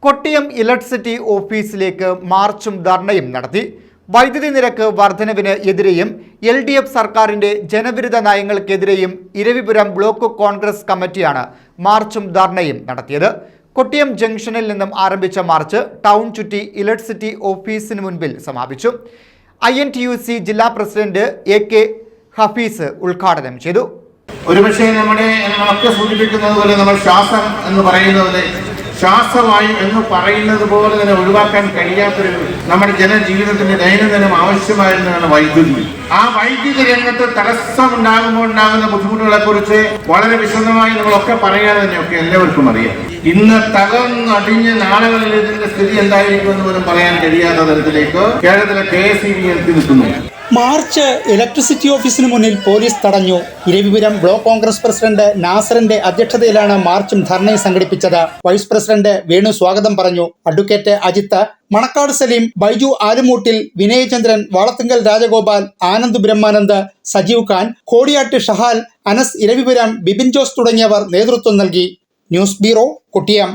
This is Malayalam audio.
കൊട്ടിയം ഇലക്ട്രിസിറ്റി ഓഫീസിലേക്ക് മാർച്ചും ധർണയും നടത്തി. വൈദ്യുതി നിരക്ക് വർധനവിന് എതിരെയും LDF സർക്കാരിന്റെ ജനവിരുദ്ധ നയങ്ങൾക്കെതിരെയും ഇരവിപുരം ബ്ലോക്ക് കോൺഗ്രസ് കമ്മിറ്റിയാണ് മാർച്ചും ധർണയും നടത്തിയത്. കൊട്ടിയം ജംഗ്ഷനിൽ നിന്നും ആരംഭിച്ച മാർച്ച് ടൗൺ ചുറ്റി ഇലക്ട്രിസിറ്റി ഓഫീസിന് മുൻപിൽ സമാപിച്ചു. INTUC ജില്ലാ പ്രസിഡന്റ് AK ഹഫീസ് ഉദ്ഘാടനം ചെയ്തു. ഒരുപക്ഷെ നമ്മളൊക്കെ സൂചിപ്പിക്കുന്നത് പോലെ നമ്മൾ ശ്വാസം എന്ന് പറയുന്നത് ശ്വാസവായു എന്ന് പറയുന്നത് പോലെ തന്നെ ഒഴിവാക്കാൻ കഴിയാത്തൊരു നമ്മുടെ ജനജീവിതത്തിന്റെ ദൈനംദിനം ആവശ്യമായിരുന്നതാണ് വൈദ്യുതി. ആ വൈദ്യുതി രംഗത്ത് തടസ്സം ഉണ്ടാകുമ്പോൾ ഉണ്ടാകുന്ന ബുദ്ധിമുട്ടുകളെ കുറിച്ച് വളരെ വിശദമായി നമ്മളൊക്കെ പറയാതെ തന്നെയൊക്കെ എല്ലാവർക്കും അറിയാം. ഇന്ന് തകർന്നടിഞ്ഞ് നാളുകളിൽ ഇതിന്റെ സ്ഥിതി എന്തായിരിക്കും എന്ന് പോലും പറയാൻ കഴിയാത്ത തരത്തിലേക്ക് കേരളത്തിലെ KSEB എത്തി നിൽക്കുന്നു. മാർച്ച് ഇലക്ട്രിസിറ്റി ഓഫീസിന് മുന്നിൽ പോലീസ് തടഞ്ഞു. ഇരവിപുരം ബ്ലോക്ക് കോൺഗ്രസ് പ്രസിഡന്റ് നാസറിന്റെ അധ്യക്ഷതയിലാണ് മാർച്ചും ധർണയും സംഘടിപ്പിച്ചത്. വൈസ് പ്രസിഡന്റ് വേണു സ്വാഗതം പറഞ്ഞു. അഡ്വക്കേറ്റ് അജിത്ത്, മണക്കാട് സലീം, ബൈജു ആലുമൂട്ടിൽ, വിനയചന്ദ്രൻ, വളത്തുങ്കൽ രാജഗോപാൽ, ആനന്ദ് ബ്രഹ്മാനന്ദ്, സജീവ് ഖാൻ, കോടിയാട്ട് ഷഹാൽ, അനസ് ഇരവിപുരം, ബിബിൻ ജോസ് തുടങ്ങിയവർ നേതൃത്വം നൽകി. News bureau, Kottiyam.